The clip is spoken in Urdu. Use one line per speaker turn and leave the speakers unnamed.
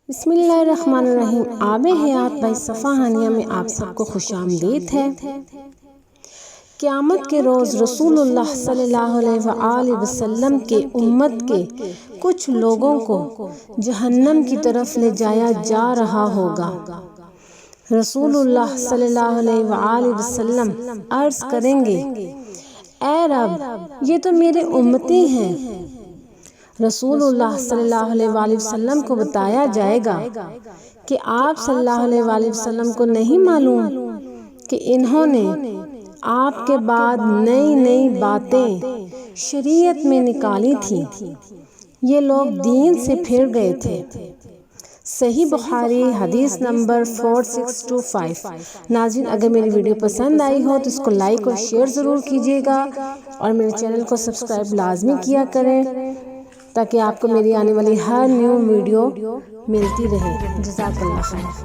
بسم اللہ الرحمن الرحیم۔ آب حیات بائی صفا ہانیہ میں آپ سب کو خوش آمدید ہے۔ قیامت کے روز رسول اللہ صلی اللہ علیہ وآلہ وسلم کے امت کے کچھ لوگوں کو جہنم کی طرف لے جایا جا رہا ہوگا۔ رسول اللہ صلی اللہ علیہ وآلہ وسلم عرض کریں گے، اے رب، یہ تو میرے امتی ہیں۔ رسول اللہ صلی اللہ علیہ وآلہ وسلم کو بتایا جائے گا کہ آپ صلی اللہ علیہ وآلہ وسلم کو نہیں معلوم کہ انہوں نے آپ کے بعد نئی نئی باتیں شریعت میں نکالی تھیں، یہ لوگ دین سے پھر گئے تھے۔ صحیح بخاری حدیث نمبر 4625۔ ناظرین، اگر میری ویڈیو پسند آئی ہو تو اس کو لائک اور شیئر ضرور کیجیے گا اور میرے چینل کو سبسکرائب لازمی کیا کریں تاکہ آپ کو میری آنے والی ہر نیو ویڈیو ملتی رہے۔ جزاک اللہ خیر۔